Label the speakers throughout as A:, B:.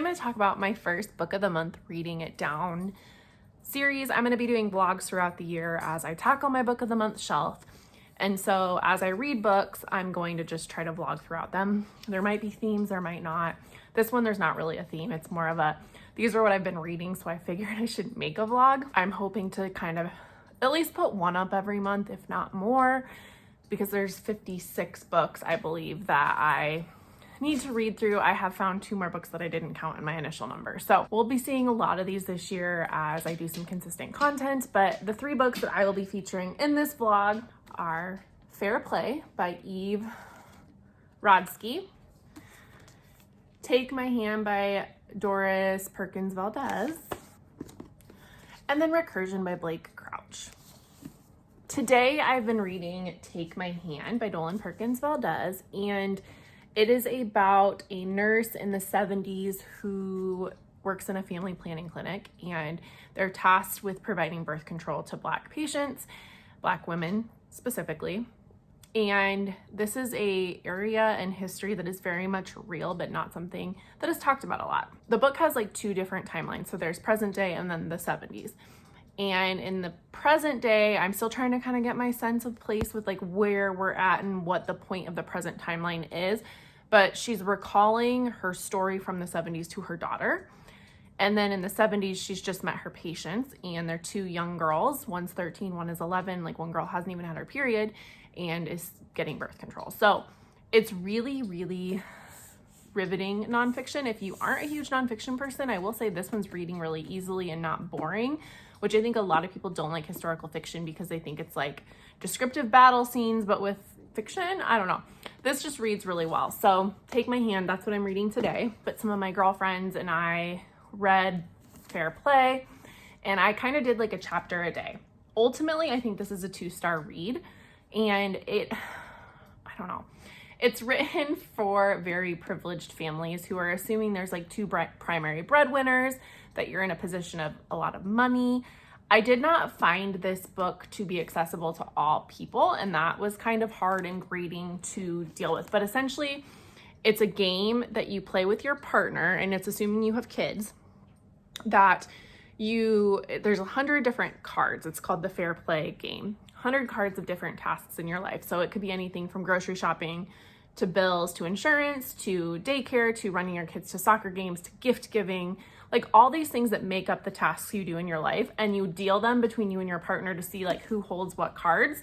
A: I'm going to talk about my first book of the month reading it down series. I'm going to be doing vlogs throughout the year as I tackle my book of the month shelf. And so as I read books, I'm going to just try to vlog throughout them. There might be themes, there might not. This one, there's not really a theme. It's more of a, these are what I've been reading, so I figured I should make a vlog. I'm hoping to kind of at least put one up every month, if not more, because there's 56 books, I believe, that I need to read through. I have found 2 more books that I didn't count in my initial number. So we'll be seeing a lot of these this year as I do some consistent content, but the 3 books that I will be featuring in this vlog are Fair Play by Eve Rodsky, Take My Hand by Doris Perkins Valdez, and then Recursion by Blake Crouch. Today I've been reading Take My Hand by Dolan Perkins Valdez, and it is about a nurse in the 70s who works in a family planning clinic, and they're tasked with providing birth control to Black patients, Black women specifically. And this is a area in history that is very much real, but not something that is talked about a lot. The book has like 2 different timelines. So there's present day and then the 70s. And in the present day, I'm still trying to kind of get my sense of place with like where we're at and what the point of the present timeline is. But she's recalling her story from the 70s to her daughter. And then in the 70s, she's just met her patients, and they're 2 young girls. One's 13, one is 11. Like, one girl hasn't even had her period and is getting birth control. So it's really, really riveting nonfiction. If you aren't a huge nonfiction person, I will say this one's reading really easily and not boring, which I think a lot of people don't like historical fiction because they think it's like descriptive battle scenes, but with fiction, I don't know. This just reads really well. So Take My Hand, that's what I'm reading today. But some of my girlfriends and I read Fair Play, and I kind of did like a chapter a day. Ultimately, I think this is a 2-star read, and I don't know. It's written for very privileged families who are assuming there's like 2 primary breadwinners, that you're in a position of a lot of money. I did not find this book to be accessible to all people, and that was kind of hard and grating to deal with. But essentially, it's a game that you play with your partner, and it's assuming you have kids, that there's 100 different cards. It's called the Fair Play game. 100 cards of different tasks in your life. So it could be anything from grocery shopping to bills, to insurance, to daycare, to running your kids to soccer games, to gift giving, like all these things that make up the tasks you do in your life, and you deal them between you and your partner to see like who holds what cards,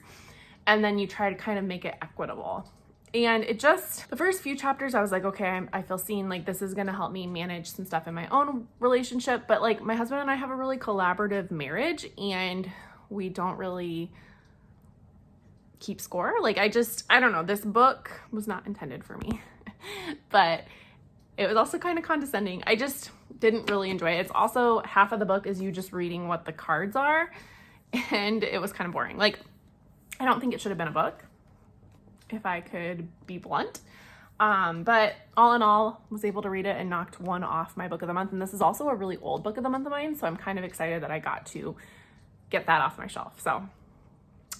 A: and then you try to kind of make it equitable. And it just, the first few chapters, I was like, okay, I feel seen, like this is gonna help me manage some stuff in my own relationship, but like my husband and I have a really collaborative marriage, and we don't really keep score. Like I don't know, this book was not intended for me, but it was also kind of condescending. I just didn't really enjoy it. It's also, half of the book is you just reading what the cards are, and it was kind of boring. Like, I don't think it should have been a book, if I could be blunt. But all in all, was able to read it and knocked 1 off my book of the month. And this is also a really old book of the month of mine, so I'm kind of excited that I got to get that off my shelf. So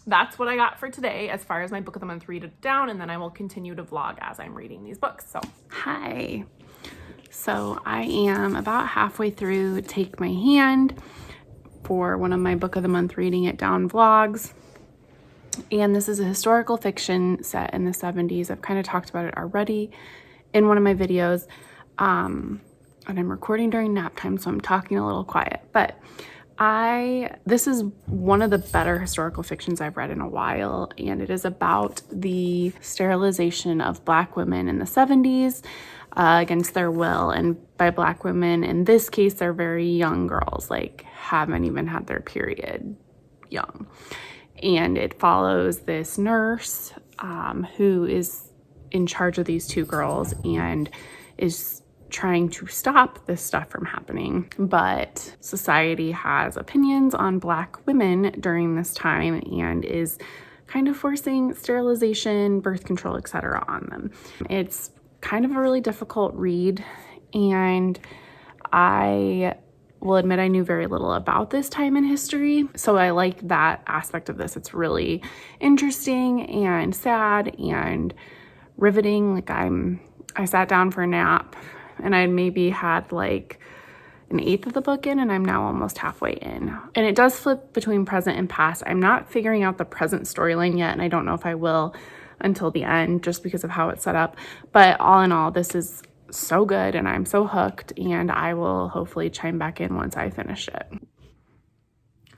A: that's what I got for today as far as my book of the month read it down, and then I will continue to vlog as I'm reading these books. So hi. So I am about halfway through Take My Hand for one of my book of the month reading it down vlogs. And this is a historical fiction set in the 70s. I've kind of talked about it already in one of my videos. And I'm recording during nap time, so I'm talking a little quiet. But this is one of the better historical fictions I've read in a while, and it is about the sterilization of Black women in the 70s against their will. And by Black women, in this case, they're very young girls, like haven't even had their period, young. And it follows this nurse who is in charge of these 2 girls and is trying to stop this stuff from happening. But society has opinions on Black women during this time and is kind of forcing sterilization, birth control, etc. on them. It's kind of a really difficult read, and I will admit I knew very little about this time in history, so I like that aspect of this. It's really interesting and sad and riveting. Like I sat down for a nap and I maybe had like an eighth of the book in, and I'm now almost halfway in. And it does flip between present and past. I'm not figuring out the present storyline yet, and I don't know if I will until the end just because of how it's set up. But all in all, this is so good and I'm so hooked, and I will hopefully chime back in once I finish it.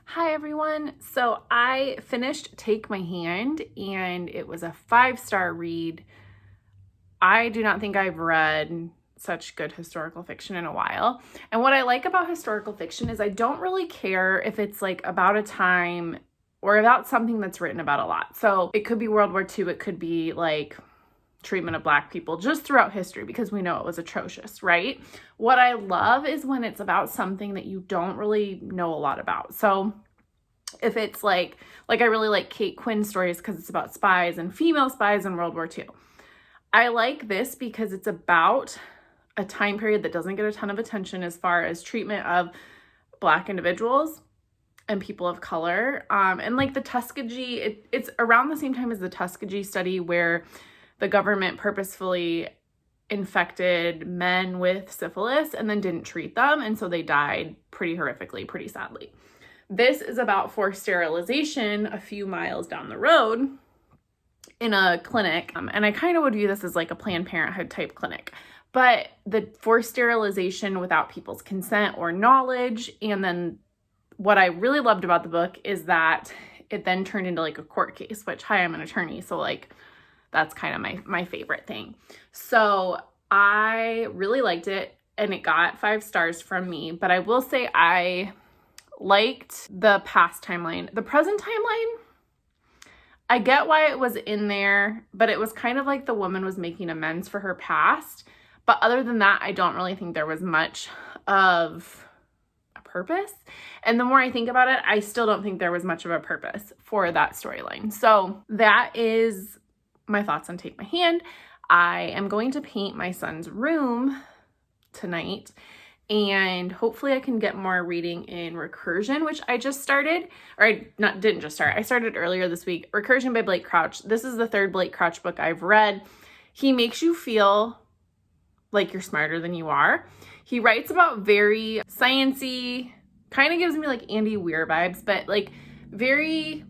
A: Hi everyone. So I finished Take My Hand, and it was a 5-star read. I do not think I've read such good historical fiction in a while. And what I like about historical fiction is I don't really care if it's like about a time or about something that's written about a lot. So it could be World War II, it could be like treatment of Black people just throughout history, because we know it was atrocious, right? What I love is when it's about something that you don't really know a lot about. So if it's like I really like Kate Quinn stories because it's about spies and female spies in World War II. I like this because it's about a time period that doesn't get a ton of attention as far as treatment of Black individuals and people of color. And like the Tuskegee, it's around the same time as the Tuskegee study, where the government purposefully infected men with syphilis and then didn't treat them. And so they died pretty horrifically, pretty sadly. This is about forced sterilization a few miles down the road in a clinic. And I kind of would view this as like a Planned Parenthood type clinic. But the forced sterilization without people's consent or knowledge. And then what I really loved about the book is that it then turned into like a court case, which, hi, I'm an attorney. So like, that's kind of my favorite thing. So I really liked it, and it got 5 stars from me. But I will say I liked the past timeline. The present timeline, I get why it was in there, but it was kind of like the woman was making amends for her past. But other than that, I don't really think there was much of a purpose. And the more I think about it, I still don't think there was much of a purpose for that storyline. So that is my thoughts on Take My Hand. I am going to paint my son's room tonight, and hopefully I can get more reading in Recursion, which I just started, or didn't just start. I started earlier this week. Recursion by Blake Crouch. This is the 3rd Blake Crouch book I've read. He makes you feel like you're smarter than you are. He writes about very sciencey, kind of gives me like Andy Weir vibes, but like very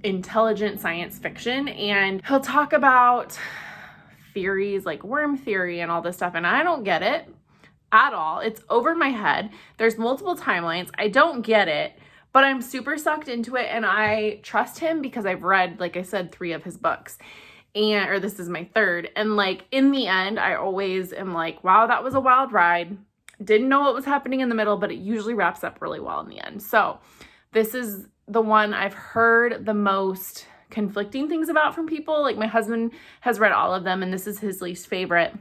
A: intelligent science fiction. And he'll talk about theories like worm theory and all this stuff, and I don't get it at all. It's over my head. There's multiple timelines. I don't get it, but I'm super sucked into it, and I trust him because I've read, like I said, 3 of his books, or this is my 3rd. And like in the end, I always am like, wow, that was a wild ride. Didn't know what was happening in the middle, but it usually wraps up really well in the end. So this is the one I've heard the most conflicting things about from people. Like my husband has read all of them, and this is his least favorite.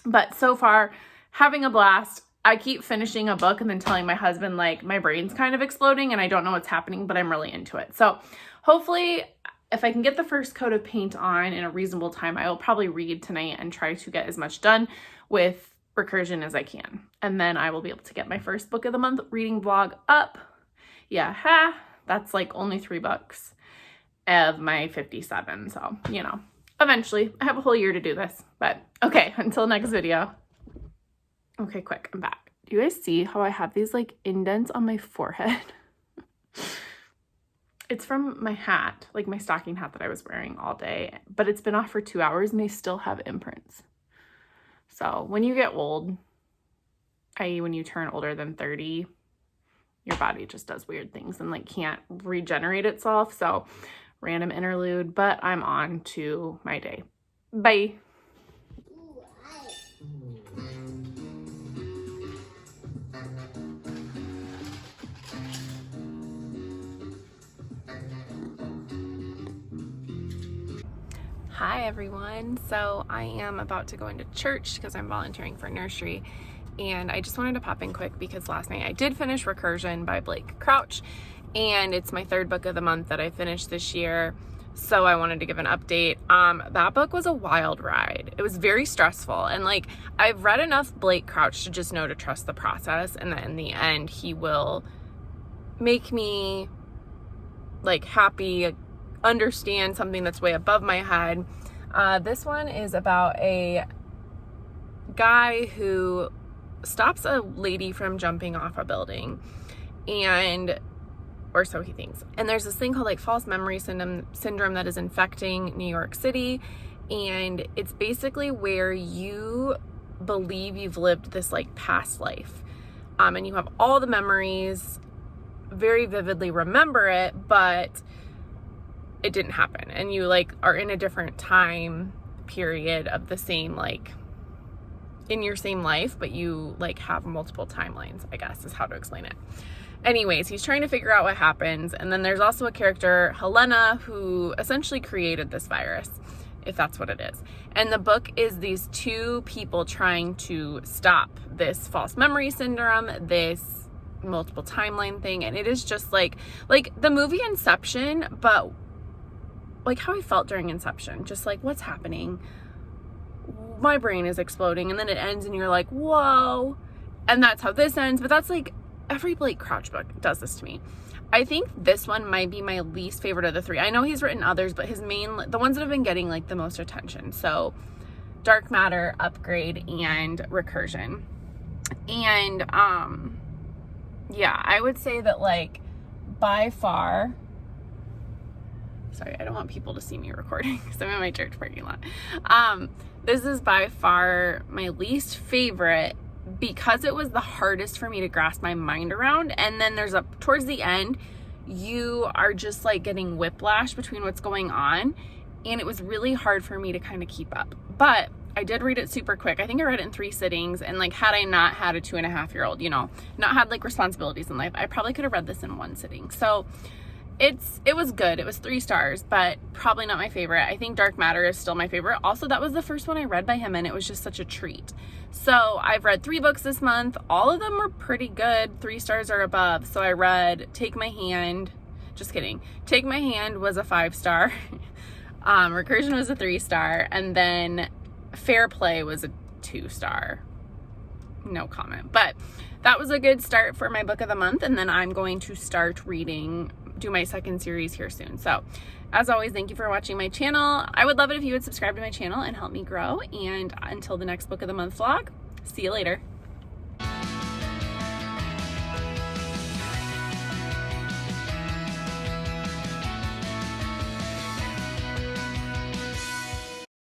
A: But so far, having a blast. I keep finishing a book and then telling my husband like my brain's kind of exploding and I don't know what's happening, but I'm really into it. So hopefully if I can get the first coat of paint on in a reasonable time, I will probably read tonight and try to get as much done with Recursion as I can. And then I will be able to get my first book of the month reading vlog up. Yeah, that's like only 3 books of my 57. So, you know, eventually I have a whole year to do this, but okay, until next video. Okay, quick, I'm back. Do you guys see how I have these like indents on my forehead? It's from my hat, like my stocking hat that I was wearing all day, but it's been off for 2 hours and they still have imprints. So when you get old, i.e. when you turn older than 30, your body just does weird things and like can't regenerate itself. So random interlude, but I'm on to my day. Bye. Hi everyone. So I am about to go into church because I'm volunteering for nursery, and I just wanted to pop in quick because last night I did finish Recursion by Blake Crouch, and it's my 3rd book of the month that I finished this year. So I wanted to give an update. That book was a wild ride. It was very stressful, and like I've read enough Blake Crouch to just know to trust the process, and that in the end he will make me like happy, understand something that's way above my head. This one is about a guy who stops a lady from jumping off a building, or so he thinks. And there's this thing called like false memory syndrome that is infecting New York City. And it's basically where you believe you've lived this like past life. And you have all the memories, very vividly remember it, but it didn't happen. And you like are in a different time period of the same, like in your same life, but you like have multiple timelines, I guess is how to explain it. Anyways, he's trying to figure out what happens. And then there's also a character, Helena, who essentially created this virus, if that's what it is. And the book is these two people trying to stop this false memory syndrome, this multiple timeline thing. And it is just like the movie Inception, but like how I felt during Inception, just like what's happening? My brain is exploding, and then it ends and you're like, whoa. And that's how this ends. But that's like every Blake Crouch book does this to me. I think this one might be my least favorite of the three. I know he's written others, but the ones that have been getting like the most attention. So Dark Matter, Upgrade, and Recursion. And yeah, I would say that like by far, sorry, I don't want people to see me recording because I'm in my church parking lot. This is by far my least favorite because it was the hardest for me to grasp my mind around. And then towards the end, you are just like getting whiplash between what's going on. And it was really hard for me to kind of keep up. But I did read it super quick. I think I read it in 3 sittings. And like, had I not had a 2.5-year-old, not had like responsibilities in life, I probably could have read this in 1 sitting. So it was good. It was 3 stars, but probably not my favorite. I think Dark Matter is still my favorite. Also, that was the first one I read by him, and it was just such a treat. So I've read 3 books this month. All of them were pretty good. 3 stars or above. So I read Take My Hand. Just kidding. Take My Hand was a 5-star. Recursion was a 3-star. And then Fair Play was a 2-star. No comment. But that was a good start for my book of the month. And then I'm going to start do my second series here soon. So as always, thank you for watching my channel. I would love it if you would subscribe to my channel and help me grow. And until the next book of the month vlog, see you later.